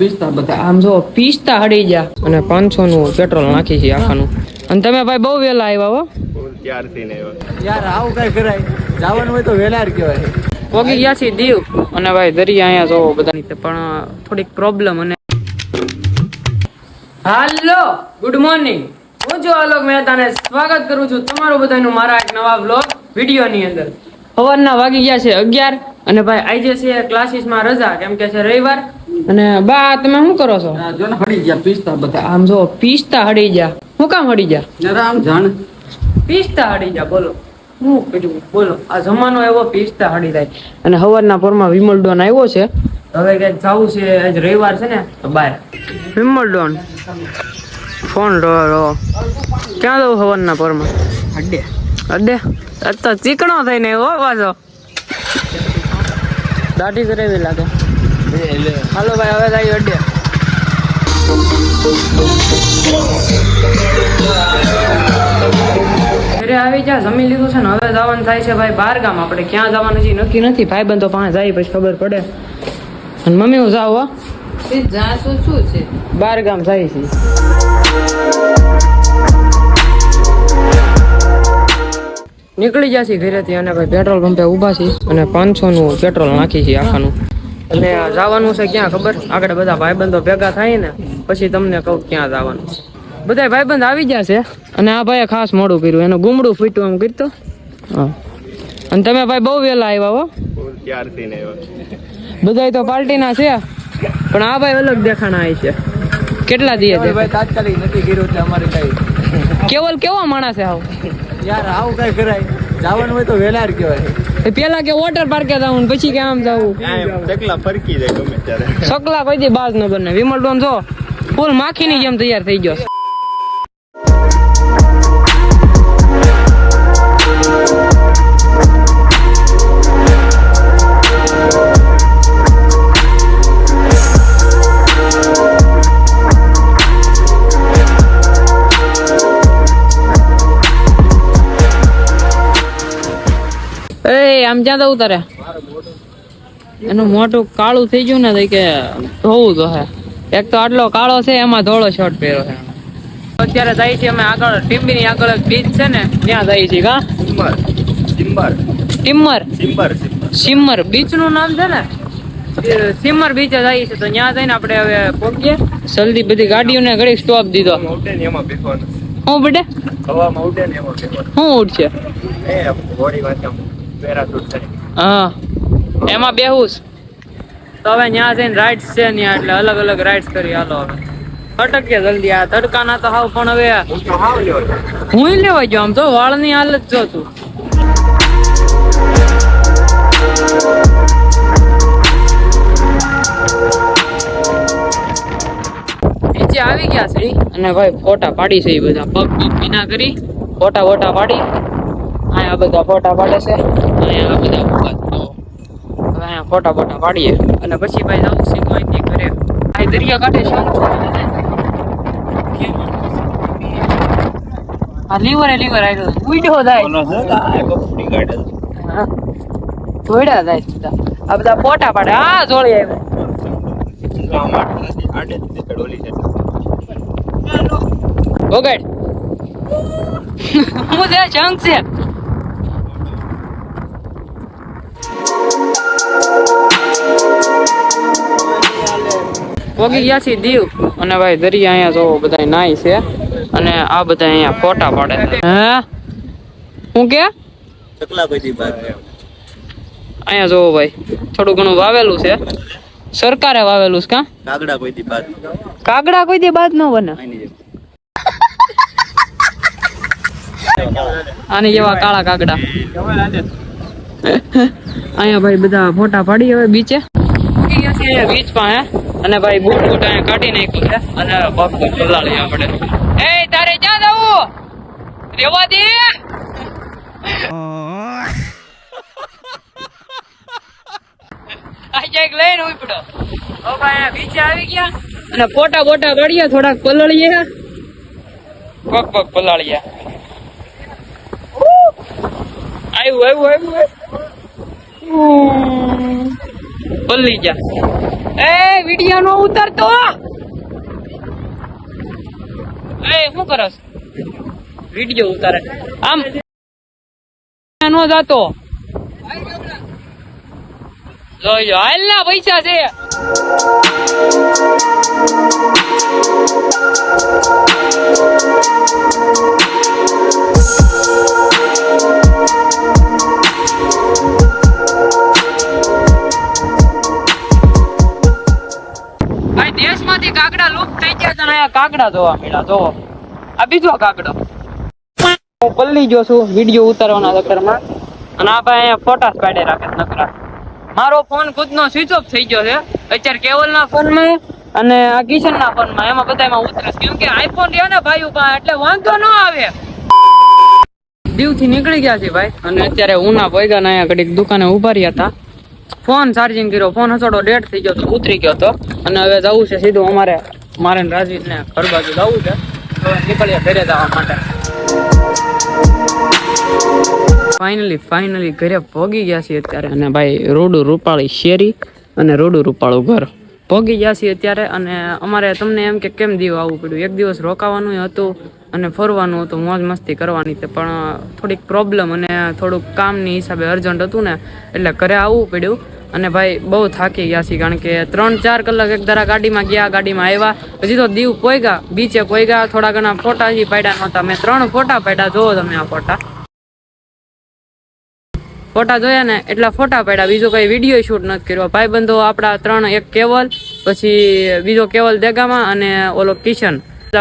પિસ્તા બધા આમ જો પિસ્તા હડી જા અને 500 નું પેટ્રોલ નાખી છે આખાનું. અને તમે ભાઈ બહુ વેલા આવ્યા હો. ત્યારથી ને યાર આવું કઈ કરાય, જવાનું હોય તો વેલા જ કહેવાય. પોગી ગયા છે દીવ અને ભાઈ દરિયા અહીંયા જોવો બધા, પણ થોડીક પ્રોબ્લેમ. અને હાલો ગુડ મોર્નિંગ, હું છું આલોક મહેતાને સ્વાગત કરું છું તમારું બધાનું મારા એક નવા વ્લોગ વિડીયોની અંદર. સવારના વાગી ગયા છે 11 અને ભાઈ આજે છે ક્લાસીસમાં રજા, કેમ કે છે રવિવાર. અને બા તમે શું કરો છો? જો ને હડી ગયા પિસ્તા બધા. આમ જો પિસ્તા હડી જા. શું કામ હડી જા? જરા આમ જાણ પિસ્તા હડી જા. બોલો શું કર્યું? બોલો આ જમાનો એવો પિસ્તા હડી જાય. અને સવારના પોરમાં વિમલડોન આવ્યો છે, હવે કઈક જવું છે, આજ રવિવાર છે ને તો બહાર. વિમલડોન ફોન રો ક્યાં જવું સવારના પોરમાં? અડ્ડે અડે તો ચીકણો થઈને હો પાછો, દાઢી કરેવી લાગે. હાલો ભાઈ હવે જાય અડે. ઘરે આવી જા, જમી લીધું છે ને હવે જવાનું થાય છે ભાઈ બહાર ગામ. આપણે ક્યાં જવાનું છે નક્કી નથી, ભાઈબંધો પાસે જાય પછી ખબર પડે. અને મમ્મી હું જાઉં હો શું છે બહાર ગામ જાય છે. નીકળી જશે ઘરેથી અને ભાઈ પેટ્રોલ પંપે ઊભા છે અને 500 નું પેટ્રોલ નાખી છે આખાનું. અને જવાનું છે ક્યાં ખબર? આગળ બધા ભાઈબંધો ભેગા થાય ને પછી તમને કહું ક્યાં જવાનું. બધા ભાઈબંધ આવી ગયા છે અને આ ભાઈએ ખાસ મોડું કર્યું, એનું ગુમડું ફૂટ્યું એમ કરતો. હા, અને તમે ભાઈ બહુ વહેલા આવ્યા હો. ત્યારથી ને બધા તો પાર્ટીના છે પણ આ ભાઈ અલગ દેખાણા આવી છે. કેટલા દીએ ભાઈ તાત્કાલિક નથી કર્યું એટલે અમારે કઈ કેવલ કેવો માણસ છે આવ? યાર આવું કઈ કરાય, જવાનું હોય તો વેલા જ કહેવાય. પેલા કે વોટર પાર્કે જવું પછી કે આમ જવું. ચકલા ફરકી જાય ગમે ત્યારે. સકલા કોઈ દી બાજ ન બને. વિમલડોન જો ફૂલ માખીની જેમ તૈયાર થઈ ગયો. આમ જ્યાં દઉં તારે એનું મોટું કાળું થઈ ગયું ને કે ધોવું તો હે. એક તો આટલો કાળો છે એમાં ધોળો શર્ટ પહેર્યો છે. અત્યારે જાય છે અમે આગળ ટીમ્બીની આગળ એક બીચ છે ને ત્યાં જાય છે. કા સિમ્મર બીચ નું નામ છે ને, સિમ્મર બીચે જાય છે. તો ત્યાં જઈને આપણે હવે પહોંચીએ જલ્દી. બધી ગાડીઓને ઘડી સ્ટોપ દીધો. હું બેટે શું ઉઠશે? હા એમાં બેહુસ તો હવે ત્યાં જઈને રાઇડ્સ છે ત્યાં, એટલે અલગ અલગ રાઇડ્સ કરી. હાલો હવે અટકીએ જલ્દી. આ તડકાના તો હાવ પણ હવે હું લેવા ગયો. આમ તો વાળની હાલત જો તું. નીચે આવી ગયા છે અને ભાઈ ફોટા પાડી છે એ બધા. પગ ભીના કરી ફોટા વોટા પાડી. અહીંયા બધા ફોટા પાડે છે, અહીંયા બધા અહીંયા ફોટા બોટા પાડીએ અને પછી ભાઈ જવું સીધું અહીંથી ઘરે. આ દરિયા કાંઠે છે આ લીવર આવ્યો ઉડ્યો જાય ધોડ્યા જાય સીધા. આ બધા ફોટા પાડે. હા જોડી આવ્યો ઓગાડ હું છે જંગ છે. પોગી ગયા છે દીવ અને ભાઈ દરિયા અહીંયા જોવો બધા નાય છે અને આ બધા અહીંયા ફોટા પાડે છે. હે હું કે ચકલા બધી બાદ અહીંયા જોવો ભાઈ થોડું ઘણું વાવેલું છે, સરકારે વાવેલું છે. કા કાગડા કોઈ દી બાદ કાગડા કોઈ દી બાદ ન બને. આની જેવા કાળા કાગડા. અહીંયા ભાઈ બધા ફોટા પાડી. હવે બીચે બીચ પાસે અને ભાઈ બૂટ બૂટ અહીંયા કાઢી નાખ્યું છે અને પગ ચલાડી આપણે. એ તારે ક્યાં જવું? રેવા દે. લઈને ઉપડો. હવે ભાઈ બીચે આવી ગયા અને ફોટા બોટા પાડીએ, થોડાક પલળીએ, પગ પલાળીએ. આવ્યું પલ્લી જા એ વિડિયો નો ઉતારતો એ શું કરસ વિડિયો ઉતારે આમ નો જાતો જોઈ હાલ ના પૈસા છે ભાઈ દેશમાંથી કાગડા લુપ્ત થઈ ગયા છે ને આ કાગડા જોવા મળ્યા જોવો આ બીજો કાગડો હું પલ્લી જો છું વિડીયો ઉતારવાના ચક્કરમાં અને આ ભાઈ અહીંયા ફોટા પાડી રાખે નકરા મારો ફોન ખુદનો સ્વિચ ઓફ થઈ ગયો છે અત્યારે કેવલના ફોનમાં અને આ કિશનના ફોનમાં એમાં બધામાં ઉતરે કેમ કે આઈફોન રહ્યો ને ભાઈ ઉપર એટલે વાંધો ન આવે દીવથી નીકળી ગયા છે ભાઈ અને અત્યારે ઉના પોઈગા ને અહીંયા ઘડીક દુકાને ઉભા રહ્યા હતા ફોન ચાર્જિંગ કર્યો ફોન હસોડો ડેડ થઈ ગયો તો ઉતરી ગયો તો અને હવે જવું છે સીધું મારે ને રાજવીરને ઘર બાજુ જવું છે તો નીકળીએ ઘરે જવા માટે ફાઇનલી ઘરે પહોંચી ગયા છીએ અત્યારે અને ભાઈ રોડું રૂપાળી શેરી અને રોડું રૂપાળું ઘર પહોંચી ગયા છીએ અત્યારે અને અમારે તમને એમ કે કેમ દીવ આવવું પડ્યું એક દિવસ રોકાવાનું હતું અને ફરવાનું હતું મોજ મસ્તી કરવાની હતી પણ થોડીક પ્રોબ્લેમ અને થોડુંક કામની હિસાબે અર્જન્ટ હતું ને એટલે ઘરે આવવું પડ્યું અને ભાઈ બહુ થાકી ગયા છીએ કારણ કે 3-4 કલાક એક ધારા ગાડીમાં ગયા ગાડીમાં આવ્યા પછી તો દીવ પોઈગા બીચે પોઈગા થોડા ઘણા ફોટા હજી પાડ્યા નહોતા મેં 3 ફોટા પાડ્યા જોવો તમે આ ફોટા જોયા ને એટલા ફોટા પાડ્યા બીજો કઈ વિડીયો શૂટ નથી કર્યો ભાઈબંધો આપણા 3 એક કેવલ પછી બીજો કેવલ દેગામાં અને ઓલો કિશન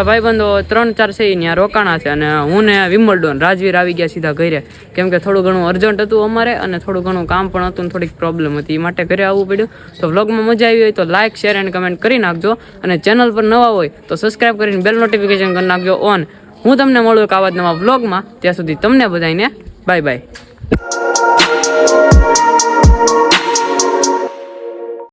ભાઈબંધો 3-4 છે ત્યાં રોકાણા છે અને હું ને વિમલડોન રાજવીર આવી ગયા સીધા ઘરે કેમ કે થોડું ઘણું અર્જન્ટ હતું અમારે અને થોડું ઘણું કામ પણ હતું થોડીક પ્રોબ્લેમ હતી એ માટે ઘરે આવવું પડ્યું તો વ્લોગમાં મજા આવી હોય તો લાઇક શેર એન્ડ કમેન્ટ કરી નાખજો અને ચેનલ પર નવા હોય તો સબસ્ક્રાઇબ કરીને બેલ નોટિફિકેશન કરી નાખજો ઓન હું તમને મળું એક આવા જ નવા વ્લોગમાં ત્યાં સુધી તમને બધાને બાય બાય